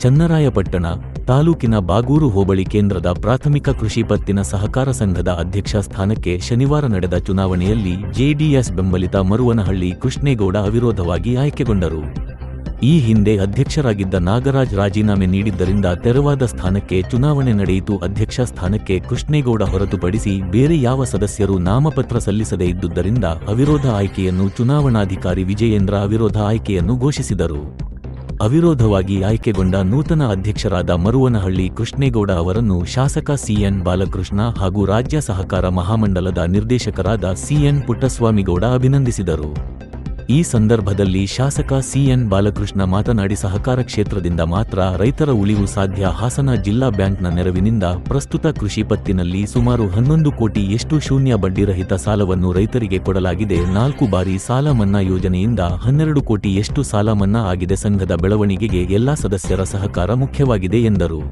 ಚನ್ನರಾಯಪಟ್ಟಣ ತಾಲೂಕಿನ ಬಾಗೂರು ಹೋಬಳಿ ಕೇಂದ್ರದ ಪ್ರಾಥಮಿಕ ಕೃಷಿ ಪತ್ತಿನ ಸಹಕಾರ ಸಂಘದ ಅಧ್ಯಕ್ಷ ಸ್ಥಾನಕ್ಕೆ ಶನಿವಾರ ನಡೆದ ಚುನಾವಣೆಯಲ್ಲಿ ಜೆಡಿಎಸ್ ಬೆಂಬಲಿತ ಮರುವನಹಳ್ಳಿ ಕೃಷ್ಣೇಗೌಡ ಅವಿರೋಧವಾಗಿ ಆಯ್ಕೆಗೊಂಡರು. ಈ ಹಿಂದೆ ಅಧ್ಯಕ್ಷರಾಗಿದ್ದ ನಾಗರಾಜ್ ರಾಜೀನಾಮೆ ನೀಡಿದ್ದರಿಂದ ತೆರವಾದ ಸ್ಥಾನಕ್ಕೆ ಚುನಾವಣೆ ನಡೆಯಿತು. ಅಧ್ಯಕ್ಷ ಸ್ಥಾನಕ್ಕೆ ಕೃಷ್ಣೇಗೌಡ ಹೊರತುಪಡಿಸಿ ಬೇರೆ ಯಾವ ಸದಸ್ಯರು ನಾಮಪತ್ರ ಸಲ್ಲಿಸದೇ ಇದ್ದುದರಿಂದ ಅವಿರೋಧ ಆಯ್ಕೆಯನ್ನು ಚುನಾವಣಾಧಿಕಾರಿ ವಿಜಯೇಂದ್ರ ಅವಿರೋಧ ಆಯ್ಕೆಯನ್ನು ಘೋಷಿಸಿದರು. ಅವಿರೋಧವಾಗಿ ಆಯ್ಕೆಗೊಂಡ ನೂತನ ಅಧ್ಯಕ್ಷರಾದ ಮರುವನಹಳ್ಳಿ ಕೃಷ್ಣೇಗೌಡ ಅವರನ್ನು ಶಾಸಕ ಸಿಎನ್ ಬಾಲಕೃಷ್ಣ ಹಾಗೂ ರಾಜ್ಯ ಸಹಕಾರ ಮಹಾಮಂಡಲದ ನಿರ್ದೇಶಕರಾದ ಸಿಎನ್ ಪುಟ್ಟಸ್ವಾಮಿಗೌಡ ಅಭಿನಂದಿಸಿದರು. ಈ ಸಂದರ್ಭದಲ್ಲಿ ಶಾಸಕ ಸಿಎನ್ ಬಾಲಕೃಷ್ಣ ಮಾತನಾಡಿ, ಸಹಕಾರ ಕ್ಷೇತ್ರದಿಂದ ಮಾತ್ರ ರೈತರ ಉಳಿವು ಸಾಧ್ಯ. ಹಾಸನ ಜಿಲ್ಲಾ ಬ್ಯಾಂಕ್ನ ನೆರವಿನಿಂದ ಪ್ರಸ್ತುತ ಕೃಷಿ ಪತ್ತಿನಲ್ಲಿ ಸುಮಾರು 11 ಕೋಟಿಯಷ್ಟು ಶೂನ್ಯ ಬಡ್ಡಿರಹಿತ ಸಾಲವನ್ನು ರೈತರಿಗೆ ಕೊಡಲಾಗಿದೆ. 4 ಬಾರಿ ಸಾಲ ಮನ್ನಾ ಯೋಜನೆಯಿಂದ 12 ಕೋಟಿಯಷ್ಟು ಸಾಲ ಮನ್ನಾ ಆಗಿದೆ. ಸಂಘದ ಬೆಳವಣಿಗೆಗೆ ಎಲ್ಲಾ ಸದಸ್ಯರ ಸಹಕಾರ ಮುಖ್ಯವಾಗಿದೆ ಎಂದರು.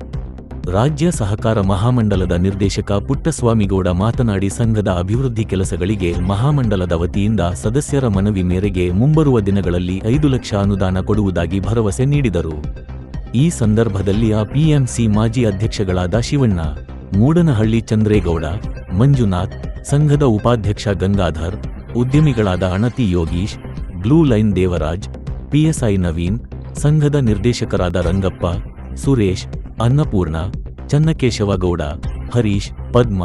ರಾಜ್ಯ ಸಹಕಾರ ಮಹಾಮಂಡಲದ ನಿರ್ದೇಶಕ ಪುಟ್ಟಸ್ವಾಮಿಗೌಡ ಮಾತನಾಡಿ, ಸಂಘದ ಅಭಿವೃದ್ಧಿ ಕೆಲಸಗಳಿಗೆ ಮಹಾಮಂಡಲದ ವತಿಯಿಂದ ಸದಸ್ಯರ ಮನವಿ ಮೇರೆಗೆ ಮುಂಬರುವ ದಿನಗಳಲ್ಲಿ 5 ಲಕ್ಷ ಅನುದಾನ ಕೊಡುವುದಾಗಿ ಭರವಸೆ ನೀಡಿದರು. ಈ ಸಂದರ್ಭದಲ್ಲಿ ಪಿಎಂಸಿ ಮಾಜಿ ಅಧ್ಯಕ್ಷಗಳಾದ ಶಿವಣ್ಣ, ಮೂಡನಹಳ್ಳಿ ಚಂದ್ರೇಗೌಡ, ಮಂಜುನಾಥ್, ಸಂಘದ ಉಪಾಧ್ಯಕ್ಷ ಗಂಗಾಧರ್, ಉದ್ಯಮಿಗಳಾದ Anathi Yogish, blue line Devaraj, PSI Naveen, ಸಂಘದ ನಿರ್ದೇಶಕರಾದ ರಂಗಪ್ಪ, ಸುರೇಶ್, ಅನ್ನಪೂರ್ಣ, ಚನ್ನಕೇಶವಗೌಡ, ಹರೀಶ್, ಪದ್ಮ,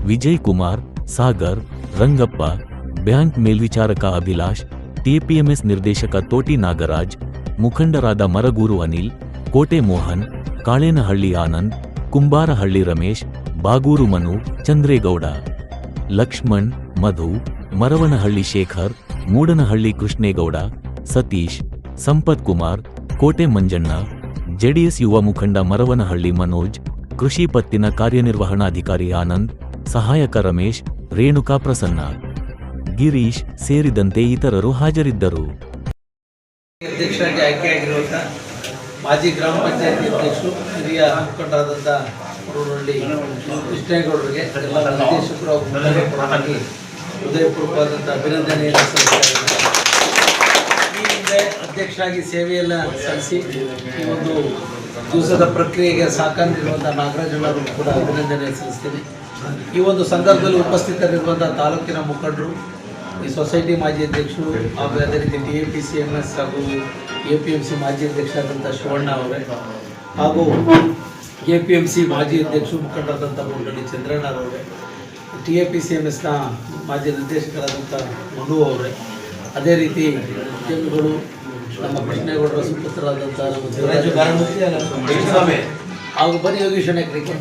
ವಿಜಯ್ ಕುಮಾರ್, ಸಾಗರ್, ರಂಗಪ್ಪ, ಬ್ಯಾಂಕ್ ಮೇಲ್ವಿಚಾರಕ ಅಭಿಲಾಷ್, ಟಿಪಿಎಂಎಸ್ ನಿರ್ದೇಶಕ ತೋಟಿ ನಾಗರಾಜ್, ಮುಖಂಡರಾದ ಮರಗೂರು ಅನಿಲ್, ಕೋಟೆ ಮೋಹನ್, ಕಾಳೇನಹಳ್ಳಿ ಆನಂದ್, ಕುಂಬಾರಹಳ್ಳಿ ರಮೇಶ್, ಬಾಗೂರು ಮನು, ಚಂದ್ರೇಗೌಡ, ಲಕ್ಷ್ಮಣ್, ಮಧು, ಮರವನಹಳ್ಳಿ ಶೇಖರ್, ಮೂಡನಹಳ್ಳಿ ಕೃಷ್ಣೇಗೌಡ, ಸತೀಶ್, ಸಂಪತ್ ಕುಮಾರ್, ಕೋಟೆ ಮಂಜಣ್ಣ, ಜೆಡಿಎಸ್ ಯುವ ಮುಖಂಡ ಮರವನಹಳ್ಳಿ ಮನೋಜ್, ಕೃಷಿ ಪತ್ತಿನ ಕಾರ್ಯನಿರ್ವಹಣಾಧಿಕಾರಿ ಆನಂದ್, ಸಹಾಯಕ ರಮೇಶ್, ರೇಣುಕಾ ಪ್ರಸನ್ನ, ಗಿರೀಶ್ ಸೇರಿದಂತೆ ಇತರರು ಹಾಜರಿದ್ದರು. ಅಧ್ಯಕ್ಷರಾಗಿ ಆಯ್ಕೆಯಾಗಿರುವಂತಹ ಮಾಜಿ ಗ್ರಾಮ ಪಂಚಾಯತಿ ಅಧ್ಯಕ್ಷರು ಹಿರಿಯ ಮುಖಂಡರಾದಂಥ ಮರವನಹಳ್ಳಿ ಕೃಷ್ಣೇಗೌಡರಿಗೆ ಎಲ್ಲ ನಿರ್ದೇಶಕರು ಹಾಗೂ ಹೃದಯಪೂರ್ವಕವಾದಂಥ ಅಭಿನಂದನೆಯನ್ನು ಸಲ್ಲಿಸಿದ್ದಾರೆ. ಈ ಹಿಂದೆ ಅಧ್ಯಕ್ಷರಾಗಿ ಸೇವೆಯನ್ನು ಸಲ್ಲಿಸಿ ಈ ಒಂದು ದಿವಸದ ಪ್ರಕ್ರಿಯೆಗೆ ಸಹಕಾರ ನೀಡುವಂಥ ನಾಗರಾಜಣ್ಣವರು ಕೂಡ ಅಭಿನಂದನೆ ಸಲ್ಲಿಸ್ತೀನಿ. ಈ ಒಂದು ಸಂದರ್ಭದಲ್ಲಿ ಉಪಸ್ಥಿತರಿರುವಂಥ ತಾಲೂಕಿನ ಮುಖಂಡರು, ಈ ಸೊಸೈಟಿ ಮಾಜಿ ಅಧ್ಯಕ್ಷರು ಹಾಗೂ ಅದೇ ರೀತಿ TAPCMS ಹಾಗೂ APMC ಮಾಜಿ ಅಧ್ಯಕ್ಷರಾದಂಥ ಶಿವಣ್ಣ ಅವರೇ ಹಾಗೂ APMC ಮಾಜಿ ಅಧ್ಯಕ್ಷರು ಮುಖಂಡರಾದಂಥ ಮೂಡನಹಳ್ಳಿ ಚಂದ್ರಣ್ಣರವರೇ, TAPCMSನ ಮಾಜಿ ನಿರ್ದೇಶಕರಾದಂಥ ಮನು ಅವರೇ, ಅದೇ ರೀತಿ ಉದ್ಯಮಿಗಳು ನಮ್ಮ ಕೃಷ್ಣೇಗೌಡರ ಸುಪುತ್ರರಾದಂಥ ನಮ್ಮ ಹಾಗೂ ಬನ್ನಿ ಯೋಗೀಶನಕರಿಗೆ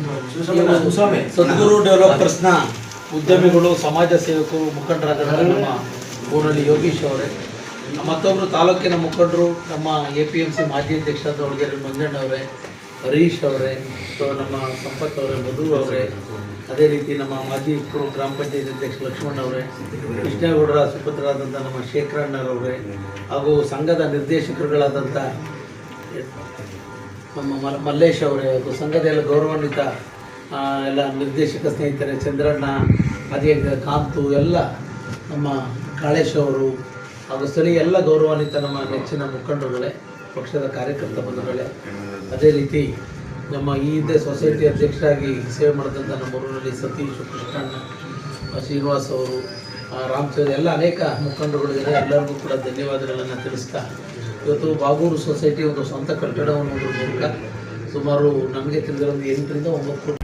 ಸದ್ಗುರು ಡೆವಲಪರ್ಸ್ನ ಉದ್ಯಮಿಗಳು, ಸಮಾಜ ಸೇವಕರು, ಮುಖಂಡರಾದಂಥ ನಮ್ಮ ಮೂಡನಹಳ್ಳಿ ಯೋಗೀಶ್ ಅವರೇ, ಮತ್ತೊಬ್ಬರು ತಾಲೂಕಿನ ಮುಖಂಡರು ನಮ್ಮ APMC ಮಾಜಿ ಅಧ್ಯಕ್ಷರಾದ ಒಳಗೇರಿ ಮಂಜಣ್ಣ ಅವರೇ, ಹರೀಶ್ ಅವರೇ, ನಮ್ಮ ಸಂಪತ್ ಅವರೇ, ಮಧು ಅವರೇ, ಅದೇ ರೀತಿ ನಮ್ಮ ಮಾಜಿ ಗ್ರಾಮ ಪಂಚಾಯತ್ ಅಧ್ಯಕ್ಷ ಲಕ್ಷ್ಮಣ್ ಅವರೇ, ಕೃಷ್ಣೇಗೌಡರ ಸುಪುತ್ರರಾದಂಥ ನಮ್ಮ ಶೇಖರಣ್ಣರವರೇ ಹಾಗೂ ಸಂಘದ ನಿರ್ದೇಶಕರುಗಳಾದಂಥ ನಮ್ಮ ಮಲ್ಲೇಶ್ ಅವರೇ ಹಾಗೂ ಸಂಘದ ಎಲ್ಲ ಗೌರವಾನ್ವಿತ ಎಲ್ಲ ನಿರ್ದೇಶಕ ಸ್ನೇಹಿತರೆ, ಚಂದ್ರಣ್ಣ, ಅದೇ ಕಾಂತು, ಎಲ್ಲ ನಮ್ಮ ಕಾಳೇಶ್ ಅವರು ಹಾಗೂ ಸ್ಥಳೀಯ ಎಲ್ಲ ಗೌರವಾನ್ವಿತ ನಮ್ಮ ನೆಚ್ಚಿನ ಮುಖಂಡರುಗಳೇ, ಪಕ್ಷದ ಕಾರ್ಯಕರ್ತ ಬಂಧುಗಳೇ, ಅದೇ ರೀತಿ ನಮ್ಮ ಈ ಹಿಂದೆ ಸೊಸೈಟಿ ಅಧ್ಯಕ್ಷರಾಗಿ ಸೇವೆ ಮಾಡಿದಂಥ ನಮ್ಮ ಊರಿನಲ್ಲಿ ಸತೀಶ್, ಕೃಷ್ಣಣ್ಣ, ಶ್ರೀನಿವಾಸ್ ಅವರು, ರಾಮಚಂದ್ರ, ಎಲ್ಲ ಅನೇಕ ಮುಖಂಡರುಗಳಿದ್ದಾರೆ. ಎಲ್ಲರಿಗೂ ಕೂಡ ಧನ್ಯವಾದಗಳನ್ನು ತಿಳಿಸ್ತಾ, ಇವತ್ತು ಬಾಗೂರು ಸೊಸೈಟಿ ಒಂದು ಸ್ವಂತ ಕಟ್ಟಡವನ್ನು ಮೂಲಕ ಸುಮಾರು ನಮಗೆ ತಿಳಿದಿರೋ 8 ರಿಂದ 9 ಕೋಟಿ